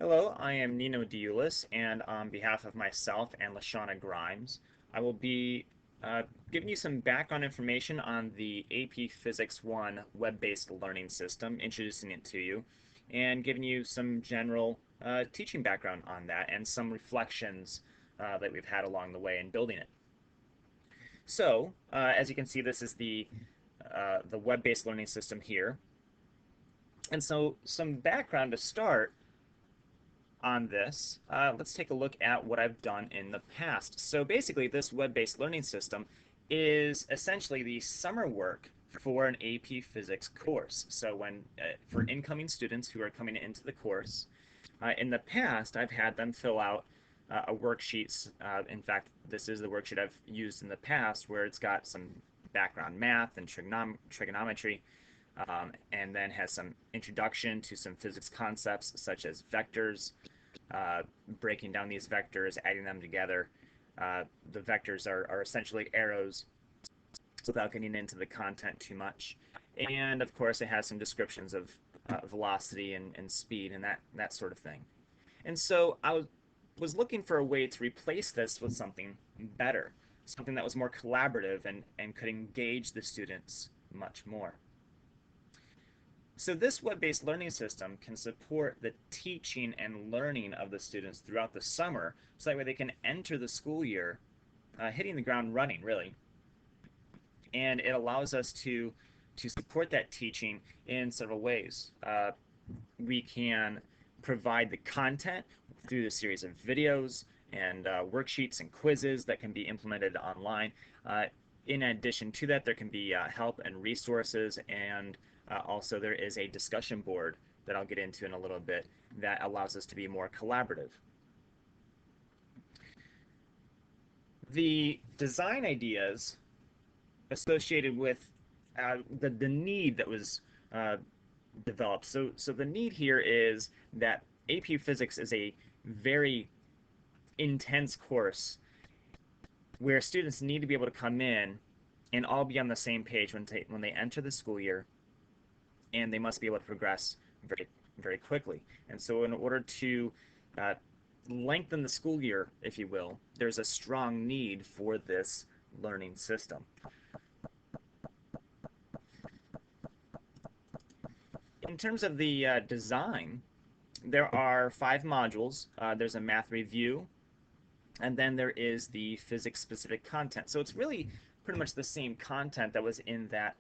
Hello, I am Nino Diulis, and on behalf of myself and Lashana Grimes, I will be uh, giving you some background information on the AP Physics 1 web-based learning system, introducing it to you, and giving you some general teaching background on that and some reflections that we've had along the way in building it. So, as you can see, this is the web-based learning system here. And so, some background to start on this, let's take a look at what I've done in the past. So basically, this web-based learning system is essentially the summer work for an AP Physics course. So for incoming students who are coming into the course, in the past, I've had them fill out a worksheet. In fact, this is the worksheet I've used in the past where it's got some background math and trigonometry, and then has some introduction to some physics concepts such as vectors, uh, breaking down these vectors, adding them together. The vectors are essentially arrows without getting into the content too much. And of course, it has some descriptions of velocity and speed and that sort of thing. And so was looking for a way to replace this with something better, something that was more collaborative and could engage the students much more. So this web-based learning system can support the teaching and learning of the students throughout the summer, so that way they can enter the school year hitting the ground running, really. And it allows us to support that teaching in several ways. We can provide the content through the series of videos and worksheets and quizzes that can be implemented online. In addition to that, there can be help and resources, and also there is a discussion board that I'll get into in a little bit that allows us to be more collaborative. The design ideas associated with the need that was uh, developed. So the need here is that AP Physics is a very intense course where students need to be able to come in and all be on the same page when they enter the school year, and they must be able to progress very quickly. And so in order to uh, lengthen the school year, if you will, there's a strong need for this learning system. In terms of the design, there are 5 modules. There's a math review, and then there is the physics-specific content. So it's really pretty much the same content that was in that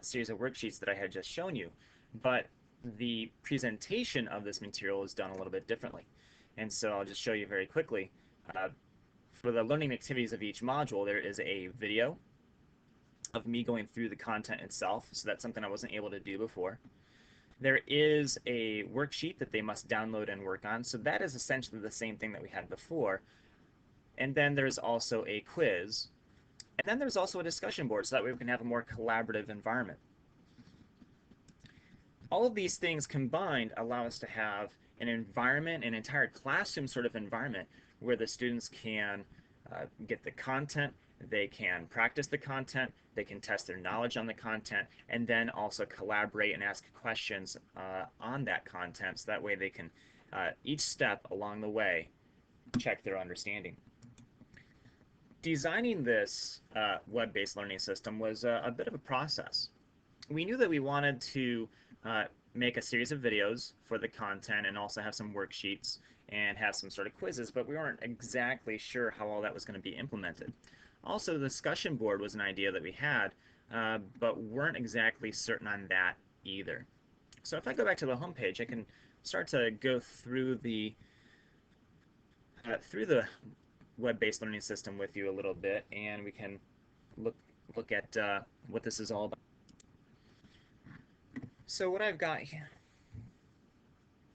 series of worksheets that I had just shown you, but the presentation of this material is done a little bit differently. And so I'll just show you very quickly. Uh, for the learning activities of each module, there is a video of me going through the content itself, so that's something I wasn't able to do before. There is a worksheet that they must download and work on, so that is essentially the same thing that we had before. And then there's also a quiz, and then there's also a discussion board, so that way we can have a more collaborative environment. All of these things combined allow us to have an environment, an entire classroom sort of environment, where the students can get the content, they can practice the content, they can test their knowledge on the content, and then also collaborate and ask questions on that content, so that way they can, each step along the way, check their understanding. Designing this web-based learning system was a bit of a process. We knew that we wanted to make a series of videos for the content and also have some worksheets and have some sort of quizzes, but we weren't exactly sure how all that was going to be implemented. Also, the discussion board was an idea that we had, but weren't exactly certain on that either. So if I go back to the home page, I can start to go through the web-based learning system with you a little bit, and we can look at what this is all about.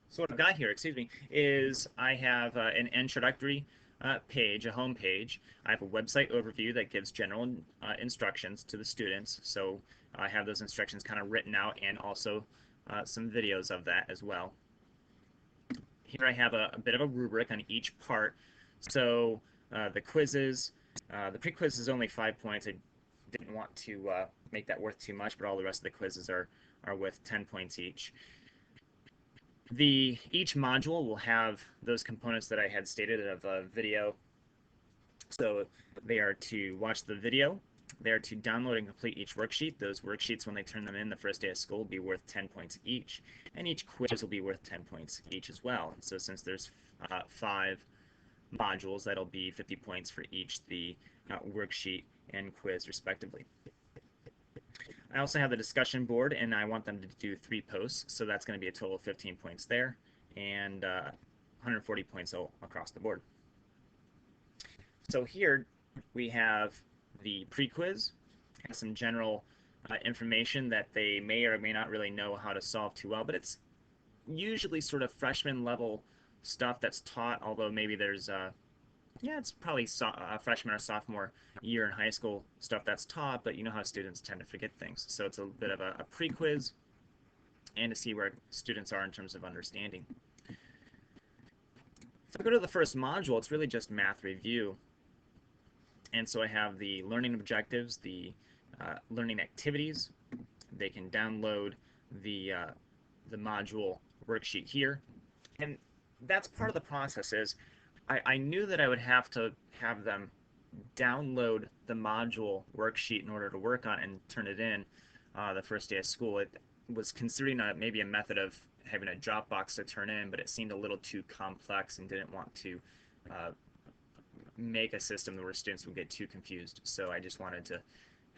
So what I've got here, excuse me, is I have an introductory page, a home page. I have a website overview that gives general instructions to the students. So I have those instructions kind of written out, and also some videos of that as well. Here I have a bit of a rubric on each part. So the quizzes, the pre-quiz is only 5 points. I didn't want to make that worth too much, but all the rest of the quizzes are worth 10 points each. Each module will have those components that I had stated of a video. So they are to watch the video, they are to download and complete each worksheet. Those worksheets, when they turn them in the first day of school, will be worth 10 points each, and each quiz will be worth 10 points each as well. So since there's 5 modules, that'll be 50 points for each the worksheet and quiz respectively. I also have the discussion board, and I want them to do 3 posts, so that's going to be a total of 15 points there, and 140 points across the board. So here we have the pre-quiz, has some general information that they may or may not really know how to solve too well, but it's usually sort of freshman level stuff that's taught, although maybe there's yeah, it's probably a freshman or sophomore year in high school stuff that's taught, but you know how students tend to forget things. So it's a bit of a pre-quiz and to see where students are in terms of understanding. If I go to the first module, it's really just math review. And so I have the learning objectives, the learning activities. They can download the module worksheet here. And that's part of the process is I knew that I would have to have them download the module worksheet in order to work on it and turn it in the first day of school. It was considering maybe a method of having a Dropbox to turn in, but it seemed a little too complex and didn't want to make a system where students would get too confused. So I just wanted to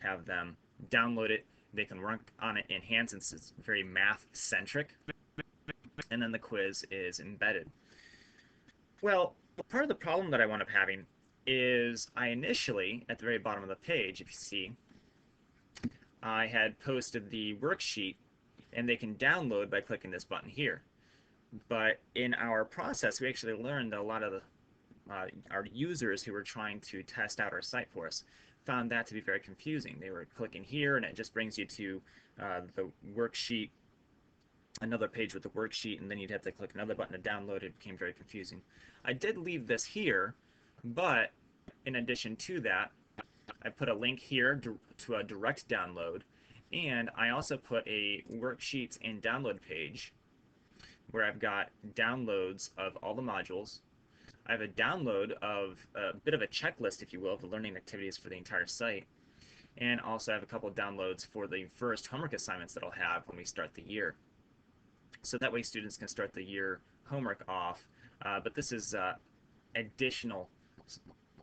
have them download it. They can work on it in hand since it's very math-centric. And then the quiz is embedded. Well, part of the problem that I wound up having is I initially, at the very bottom of the page, if you see, I had posted the worksheet, and they can download by clicking this button here. But in our process, we actually learned that a lot of our users who were trying to test out our site for us found that to be very confusing. They were clicking here, and it just brings you to the worksheet, another page with the worksheet, and then you'd have to click another button to download it. It became very confusing. I did leave this here, but in addition to that, I put a link here to a direct download, and I also put a worksheets and download page where I've got downloads of all the modules. I have a download of a bit of a checklist, if you will, of the learning activities for the entire site, and also have a couple of downloads for the first homework assignments that I'll have when we start the year. So that way students can start the year homework off, but this is additional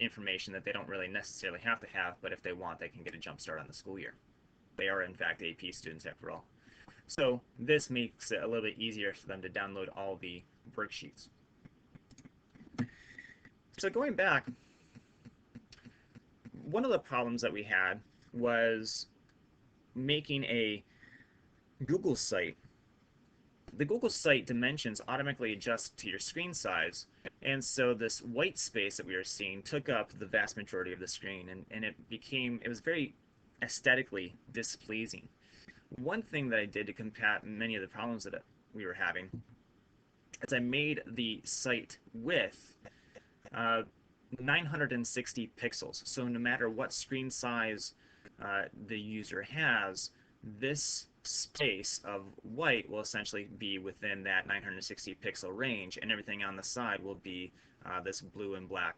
information that they don't really necessarily have to have, but if they want, they can get a jump start on the school year. They are, in fact, AP students after all. So this makes it a little bit easier for them to download all the worksheets. So going back, one of the problems that we had was making a Google site. The Google site dimensions automatically adjust to your screen size, and so this white space that we were seeing took up the vast majority of the screen, and it was very aesthetically displeasing. One thing that I did to combat many of the problems that we were having is I made the site width 960 pixels. So no matter what screen size the user has, this space of white will essentially be within that 960 pixel range, and everything on the side will be this blue and black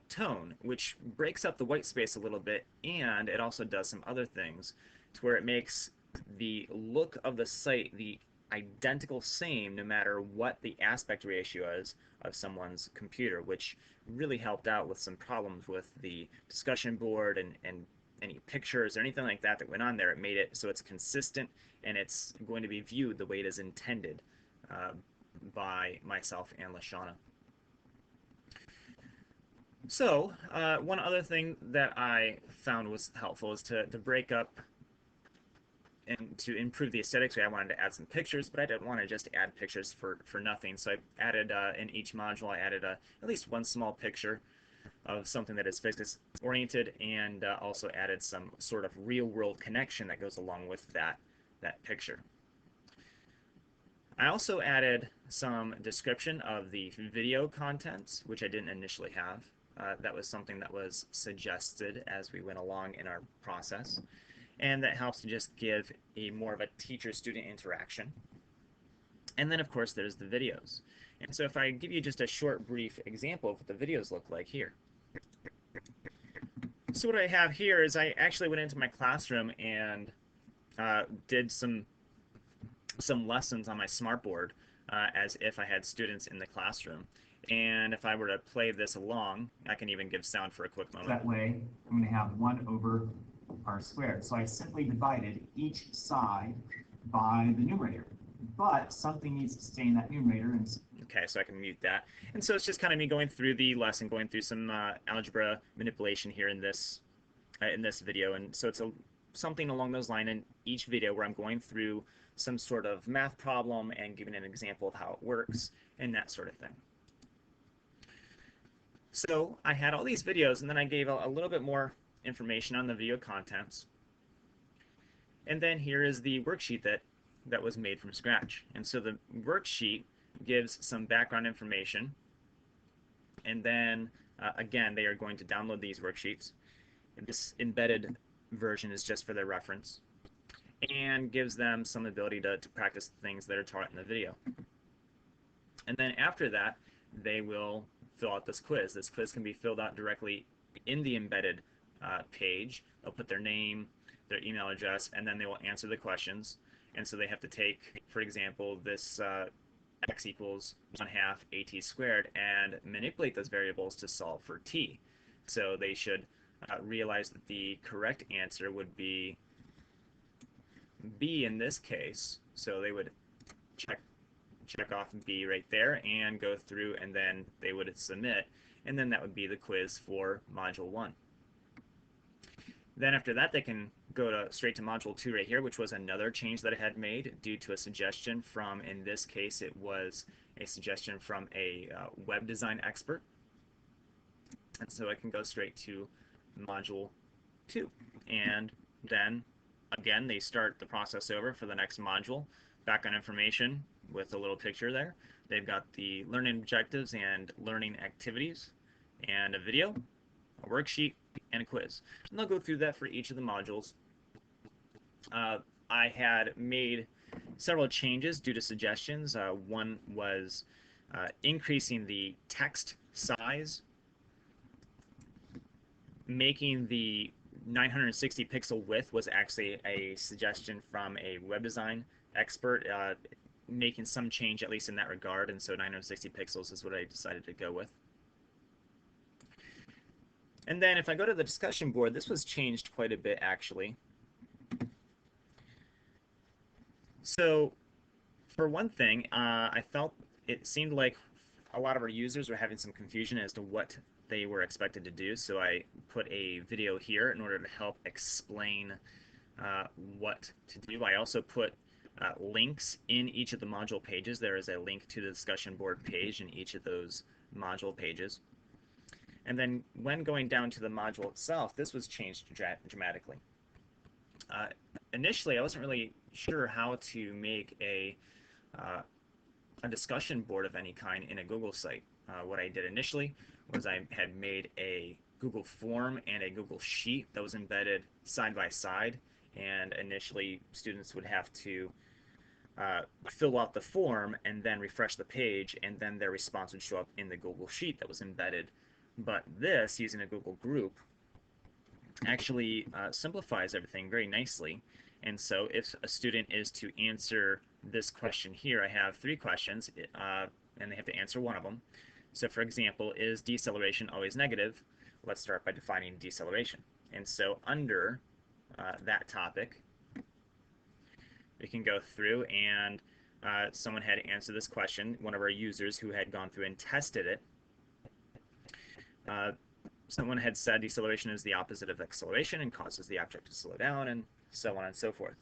tone, which breaks up the white space a little bit, and it also does some other things to where it makes the look of the site the identical same no matter what the aspect ratio is of someone's computer, which really helped out with some problems with the discussion board and any pictures or anything like that that went on there. It made it so it's consistent and it's going to be viewed the way it is intended by myself and Lashana. So one other thing that I found was helpful is to break up and to improve the aesthetics. I wanted to add some pictures, but I didn't want to just add pictures for nothing. So I added in each module, I added at least one small picture of something that is physics oriented, and also added some sort of real world connection that goes along with that picture. I also added some description of the video contents, which I didn't initially have. That was something that was suggested as we went along in our process, and that helps to just give more of a teacher-student interaction. And then, of course, there's the videos. And so if I give you just a short, brief example of what the videos look like here. So what I have here is I actually went into my classroom and did some lessons on my smartboard as if I had students in the classroom. And if I were to play this along, I can even give sound for a quick moment. That way, I'm going to have 1 over r squared. So I simply divided each side by the numerator. But something needs to stay in that numerator. And okay, so I can mute that. And so it's just kind of me going through the lesson, going through some algebra manipulation here in this video. And so it's something along those lines in each video where I'm going through some sort of math problem and giving an example of how it works and that sort of thing. So I had all these videos, and then I gave a little bit more information on the video contents. And then here is the worksheet that was made from scratch. And so the worksheet gives some background information. And then, again, they are going to download these worksheets. And this embedded version is just for their reference and gives them some ability to practice things that are taught in the video. And then after that, they will fill out this quiz. This quiz can be filled out directly in the embedded page. They'll put their name, their email address, and then they will answer the questions. And so they have to take, for example, this x equals 1/2 at squared and manipulate those variables to solve for t. So they should realize that the correct answer would be B in this case. So they would check off B right there and go through, and then they would submit, and then that would be the quiz for Module 1. Then after that, they can go straight to Module 2 right here, which was another change that I had made due to a suggestion from, in this case, it was a suggestion from a web design expert. And so I can go straight to Module 2. And then, again, they start the process over for the next module. Background information with a little picture there. They've got the learning objectives and learning activities, and a video, a worksheet, and a quiz. And they'll go through that for each of the modules. I had made several changes due to suggestions. One was increasing the text size, making the 960 pixel width was actually a suggestion from a web design expert, making some change at least in that regard, and so 960 pixels is what I decided to go with. And then if I go to the discussion board, this was changed quite a bit actually. So for one thing, I felt it seemed like a lot of our users were having some confusion as to what they were expected to do, so I put a video here in order to help explain what to do. I also put links in each of the module pages. There is a link to the discussion board page in each of those module pages. And then when going down to the module itself, this was changed dramatically. Initially, I wasn't really sure how to make a discussion board of any kind in a Google site. What I did initially was I had made a Google form and a Google sheet that was embedded side by side, and initially students would have to fill out the form and then refresh the page, and then their response would show up in the Google sheet that was embedded. But this, using a Google group, actually simplifies everything very nicely. And so if a student is to answer this question here, I have 3 questions, and they have to answer one of them. So for example, is deceleration always negative? Let's start by defining deceleration. And so under that topic, we can go through, and someone had answered this question, one of our users who had gone through and tested it. Someone had said deceleration is the opposite of acceleration and causes the object to slow down, and so on and so forth.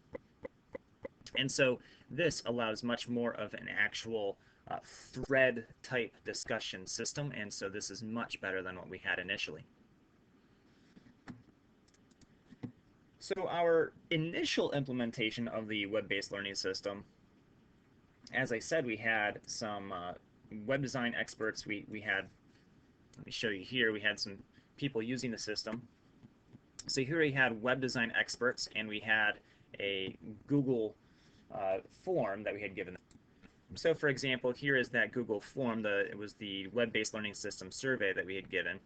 And so this allows much more of an actual thread type discussion system, and so this is much better than what we had initially. So our initial implementation of the web-based learning system, as I said, we had some web design experts. We had, let me show you here, we had some people using the system. So here we had web design experts, and we had a Google form that we had given them. So for example, here is that Google form. It was the web-based learning system survey that we had given.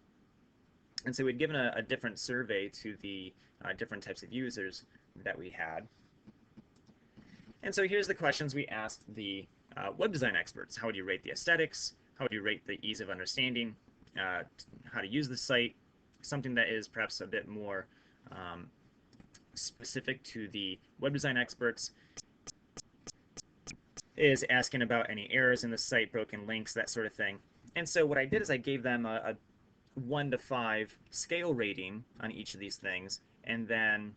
And so we'd given a different survey to the different types of users that we had. And so here's the questions we asked the web design experts. How would you rate the aesthetics? How would you rate the ease of understanding? How to use the site? Something that is perhaps a bit more specific to the web design experts is asking about any errors in the site, broken links, that sort of thing. And so what I did is I gave them a 1 to 5 scale rating on each of these things, and then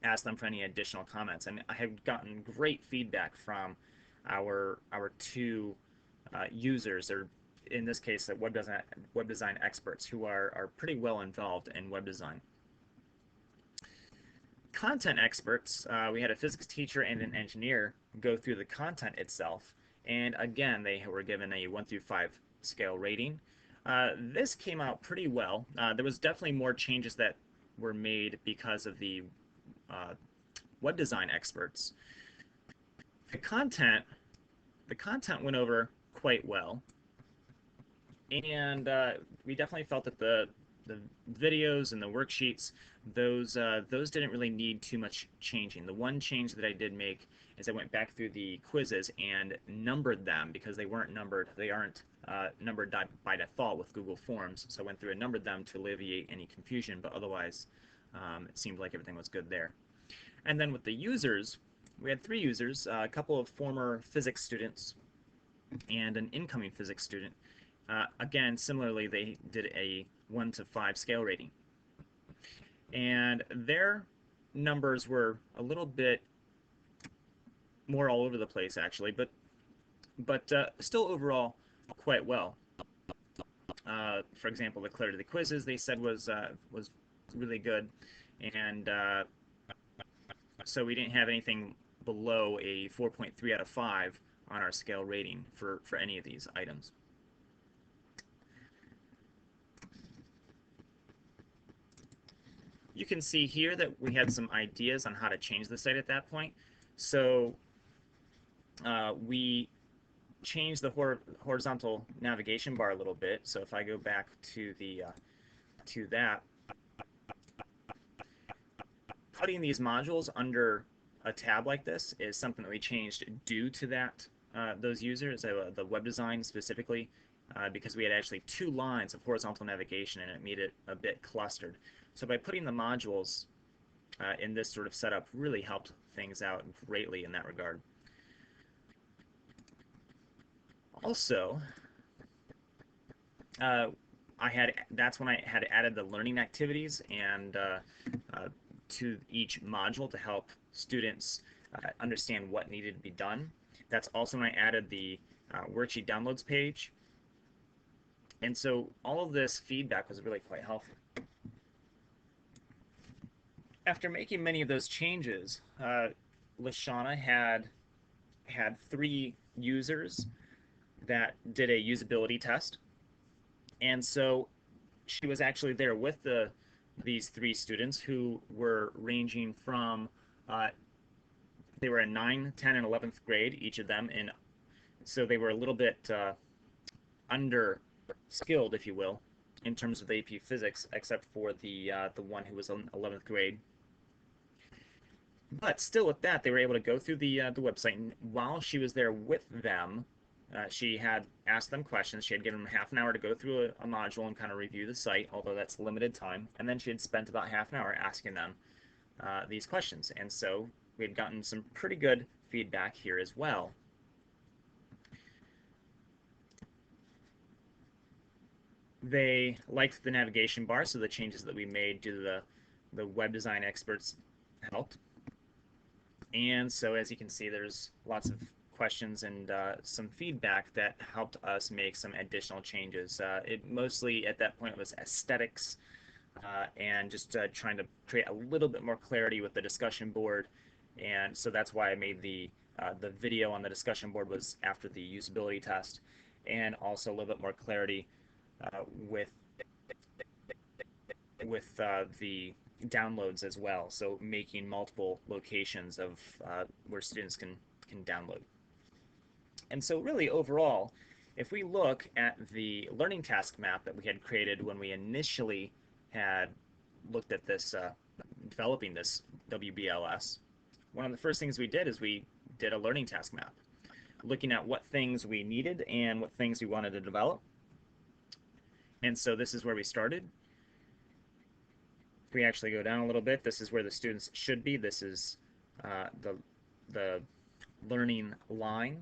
asked them for any additional comments. And I have gotten great feedback from our two users, or in this case, web design experts who are pretty well involved in web design. Content experts, we had a physics teacher and an engineer go through the content itself, and again, they were given a 1 through 5 scale rating. This came out pretty well. There was definitely more changes that were made because of the web design experts. The content, the content went over quite well, and we definitely felt that the videos and the worksheets, those didn't really need too much changing. The one change that I did make is I went back through the quizzes and numbered them because they weren't numbered. They aren't numbered by default with Google Forms. So I went through and numbered them to alleviate any confusion, but otherwise it seemed like everything was good there. And then with the users, we had 3 users, a couple of former physics students and an incoming physics student. Again, similarly, they did a 1 to 5 scale rating. And their numbers were a little bit more all over the place, actually, but still overall quite well. For example, the clarity of the quizzes they said was really good, and so we didn't have anything below a 4.3 out of 5 on our scale rating for any of these items. You can see here that we had some ideas on how to change the site at that point. So we changed the horizontal navigation bar a little bit. So if I go back to the to that, putting these modules under a tab like this is something that we changed due to that those users, the web design specifically, because we had actually 2 lines of horizontal navigation and it made it a bit clustered. So by putting the modules in this sort of setup really helped things out greatly in that regard. Also, that's when I had added the learning activities and to each module to help students understand what needed to be done. That's also when I added the worksheet downloads page. And so all of this feedback was really quite helpful. After making many of those changes, Lashana had 3 users that did a usability test. And so she was actually there with these 3 students who were ranging from, they were in 9, 10, and 11th grade, each of them, and so they were a little bit under skilled, if you will, in terms of AP Physics, except for the one who was in 11th grade. But still, with that, they were able to go through the website, and while she was there with them, she had asked them questions. She had given them half an hour to go through a module and kind of review the site, although that's limited time. And then she had spent about half an hour asking them these questions. And so we had gotten some pretty good feedback here as well. They liked the navigation bar, so the changes that we made due to the web design experts helped. And so as you can see, there's lots of questions and some feedback that helped us make some additional changes. It mostly at that point was aesthetics and just trying to create a little bit more clarity with the discussion board. And so that's why I made the video on the discussion board was after the usability test, and also a little bit more clarity with the downloads as well. So making multiple locations of where students can download. And so really overall, if we look at the learning task map that we had created when we initially had looked at this, developing this WBLS, one of the first things we did is we did a learning task map, looking at what things we needed and what things we wanted to develop. And so this is where we started. If we actually go down a little bit, this is where the students should be. This is the learning line.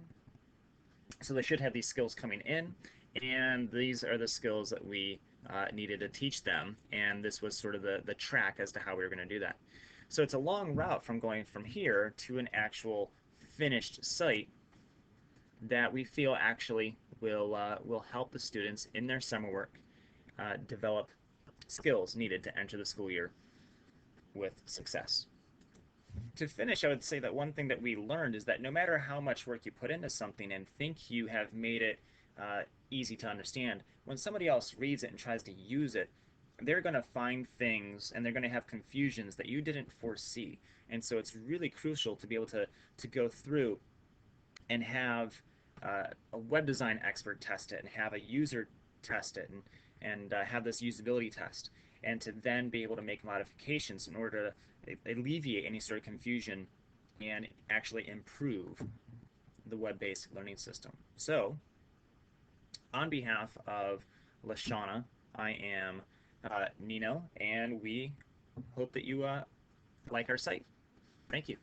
So they should have these skills coming in, and these are the skills that we needed to teach them, and this was sort of the track as to how we were going to do that. So it's a long route from going from here to an actual finished site that we feel actually will help the students in their summer work develop skills needed to enter the school year with success. To finish, I would say that one thing that we learned is that no matter how much work you put into something and think you have made it easy to understand, when somebody else reads it and tries to use it, they're going to find things and they're going to have confusions that you didn't foresee. And so it's really crucial to be able to go through and have a web design expert test it and have a user test it and have this usability test and to then be able to make modifications in order to alleviate any sort of confusion and actually improve the web-based learning system. So on behalf of Lashana, I am Nino, and we hope that you like our site. Thank you.